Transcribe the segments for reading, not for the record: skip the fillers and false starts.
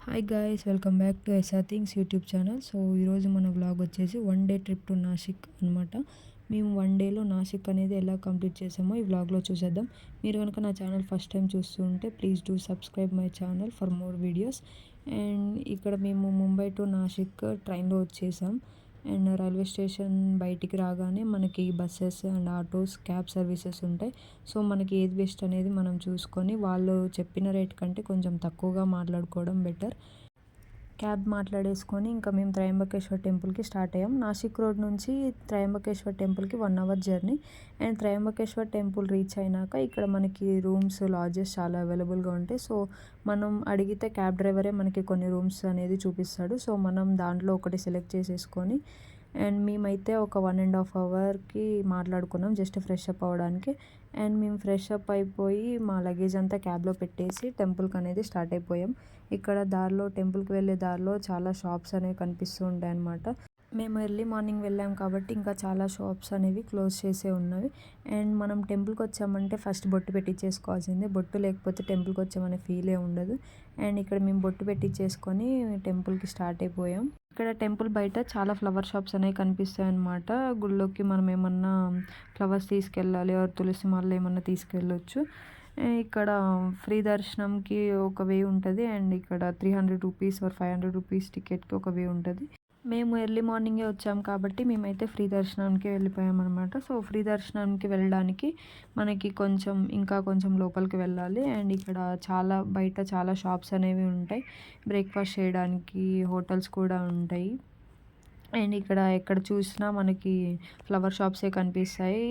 Hi guys, welcome back to S R things YouTube channel. So ఈరోజు మన vlog వచ్చేసి 1 day trip to Nashik అనమాట. మేము 1 డేలో నాసిక్ అనేది ఎలా కంప్లీట్ చేసామో ఈ వ్లాగ్లో చూసేద్దాం. మీరు కనుక నా ఛానల్ ఫస్ట్ టైం చూస్తూ ఉంటే please do subscribe my channel for more videos. And ఇక్కడ మేము ముంబై టు నాసిక్ ట్రైన్లో వచ్చేసాం. అండ్ రైల్వే స్టేషన్ బయటికి రాగానే మనకి buses and autos, cab services ఉంటాయి. సో మనకి ఏది బెస్ట్ అనేది మనం చూసుకొని వాళ్ళు చెప్పిన రేట్ కంటే కొంచెం తక్కువగా మాట్లాడుకోవడం బెటర్. క్యాబ్ మాట్లాడేసుకొని ఇంకా మేము త్రయంబకేశ్వర్ టెంపుల్కి స్టార్ట్ అయ్యాం. నాసిక్ రోడ్ నుంచి త్రయంబకేశ్వర్ టెంపుల్కి 1 hour journey. And Trimbakeshwar temple reach అయినాక ఇక్కడ మనకి రూమ్స్, లాడ్జెస్ చాలా అవైలబుల్గా ఉంటాయి. సో మనం అడిగితే క్యాబ్ డ్రైవరే మనకి కొన్ని రూమ్స్ అనేది చూపిస్తాడు. సో మనం దాంట్లో ఒకటి సెలెక్ట్ చేసేసుకొని అండ్ మేమైతే ఒక 1.5 అవర్కి మాట్లాడుకున్నాం జస్ట్ ఫ్రెష్ అప్ అవ్వడానికి. అండ్ మేము ఫ్రెష్ అప్ అయిపోయి మా లగేజ్ అంతా క్యాబ్లో పెట్టేసి టెంపుల్కి అనేది స్టార్ట్ అయిపోయాం. ఇక్కడ దారిలో, టెంపుల్కి వెళ్ళే దారిలో చాలా షాప్స్ అనేవి కనిపిస్తూ ఉంటాయి అన్నమాట. మేము ఎర్లీ మార్నింగ్ వెళ్ళాం కాబట్టి ఇంకా చాలా షాప్స్ అనేవి క్లోజ్ చేసే ఉన్నవి. అండ్ మనం టెంపుల్కి వచ్చామంటే ఫస్ట్ బొట్టు పెట్టించేసుకోవాల్సిందే. బొట్టు లేకపోతే టెంపుల్కి వచ్చామనే ఫీలే ఉండదు. అండ్ ఇక్కడ మేము బొట్టు పెట్టించేసుకొని టెంపుల్కి స్టార్ట్ అయిపోయాం. ఇక్కడ టెంపుల్ బయట చాలా ఫ్లవర్ షాప్స్ అనేవి కనిపిస్తాయి అన్నమాట. గుళ్ళోకి మనం ఏమన్నా ఫ్లవర్స్ తీసుకెళ్ళాలి, తులసి మాల ఏమన్నా తీసుకెళ్ళొచ్చు. ఇక్కడ ఫ్రీ దర్శనంకి ఒక వే ఉంటుంది. అండ్ ఇక్కడ 300 రూపీస్ ఆర్ 500 రూపీస్ టికెట్కి ఒక వే ఉంటుంది. మేము ఎర్లీ మార్నింగే వచ్చాం కాబట్టి మేమైతే ఫ్రీ దర్శనానికి వెళ్ళిపోయాం అనమాట. సో ఫ్రీ దర్శనానికి వెళ్ళడానికి మనకి ఇంకా కొంచెం లోపలికి వెళ్ళాలి. అండ్ ఇక్కడ బయట చాలా షాప్స్ అనేవి ఉంటాయి. బ్రేక్ఫాస్ట్ చేయడానికి హోటల్స్ కూడా ఉంటాయి. అండ్ ఇక్కడ ఎక్కడ చూసినా మనకి ఫ్లవర్ షాప్సే కనిపిస్తాయి.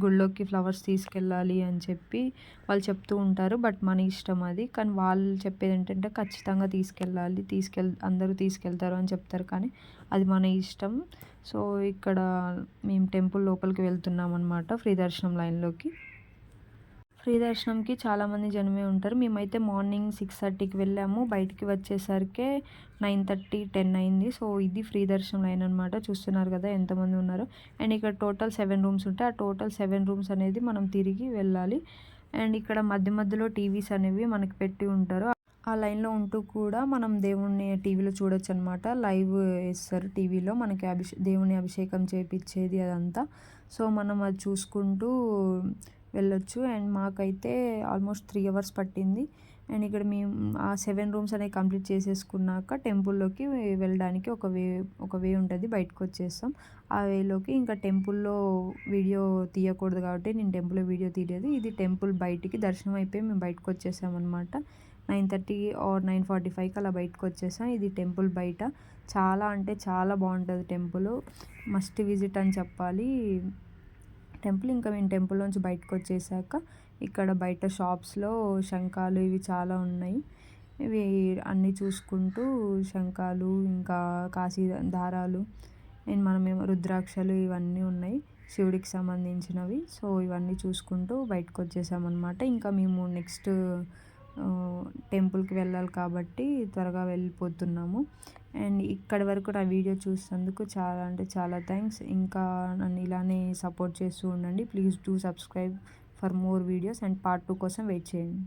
గుళ్ళోకి ఫ్లవర్స్ తీసుకెళ్ళాలి అని చెప్పి వాళ్ళు చెప్తూ ఉంటారు. బట్ మన ఇష్టం అది. కానీ వాళ్ళు చెప్పేది ఏంటంటే ఖచ్చితంగా తీసుకెళ్ళాలి, అందరూ తీసుకెళ్తారు అని చెప్తారు. కానీ అది మన ఇష్టం. సో ఇక్కడ మేము టెంపుల్ లోపలికి వెళ్తున్నాం అనమాట, ఫ్రీ దర్శనం లైన్లోకి. ఫ్రీ దర్శనంకి చాలామంది జనమే ఉంటారు. మేమైతే మార్నింగ్ 6:30కి వెళ్ళాము. బయటికి వచ్చేసరికి 9:30, 10 అయింది. సో ఇది ఫ్రీ దర్శనం లైన్ అనమాట. చూస్తున్నారు కదా ఎంతమంది ఉన్నారో. అండ్ ఇక్కడ టోటల్ 7 రూమ్స్ ఉంటాయి. ఆ టోటల్ 7 రూమ్స్ అనేది మనం తిరిగి వెళ్ళాలి. అండ్ ఇక్కడ మధ్య మధ్యలో టీవీస్ అనేవి మనకి పెట్టి ఉంటారు. ఆ లైన్లో ఉంటూ కూడా మనం దేవుణ్ణి టీవీలో చూడొచ్చు అనమాట. లైవ్ వేస్తారు టీవీలో మనకి దేవుని అభిషేకం చేయించేది అదంతా. సో మనం అది చూసుకుంటూ వెళ్ళొచ్చు. అండ్ మాకైతే ఆల్మోస్ట్ 3 అవర్స్ పట్టింది. అండ్ ఇక్కడ మేము ఆ 7 రూమ్స్ అనేవి కంప్లీట్ చేసేసుకున్నాక టెంపుల్లోకి వెళ్ళడానికి ఒక వే ఉంటుంది. బయటకు వచ్చేస్తాం. ఆ వేలోకి ఇంకా టెంపుల్లో వీడియో తీయకూడదు కాబట్టి నేను టెంపుల్లో వీడియో తీయలేదు. ఇది టెంపుల్ బయటికి దర్శనం అయిపోయి మేము బయటకు వచ్చేసాం అనమాట. 9:30 ఆర్ 9:45కి అలా బయటకు వచ్చేసాం. ఇది టెంపుల్ బయట చాలా అంటే చాలా బాగుంటుంది టెంపుల్. మస్ట్ విజిట్ అని చెప్పాలి టెంపుల్. ఇంకా మేము టెంపుల్లోంచి బయటకు వచ్చేసాక ఇక్కడ బయట షాప్స్లో శంఖాలు ఇవి చాలా ఉన్నాయి. ఇవి అన్నీ చూసుకుంటూ శంఖాలు, ఇంకా కాశీ దారాలు అండ్ మనమేమో రుద్రాక్షలు ఇవన్నీ ఉన్నాయి శివుడికి సంబంధించినవి. సో ఇవన్నీ చూసుకుంటూ బయటకు వచ్చేసామన్నమాట. ఇంకా మేము నెక్స్ట్ టెంపుల్కి వెళ్ళాలి కాబట్టి త్వరగా వెళ్ళిపోతున్నాము. అండ్ ఇక్కడి వరకు నా వీడియో చూసినందుకు చాలా అంటే చాలా థ్యాంక్స్. ఇంకా నన్ను ఇలానే సపోర్ట్ చేస్తూ ఉండండి. Please do subscribe for more videos. And part 2 కోసం వెయిట్ చేయండి.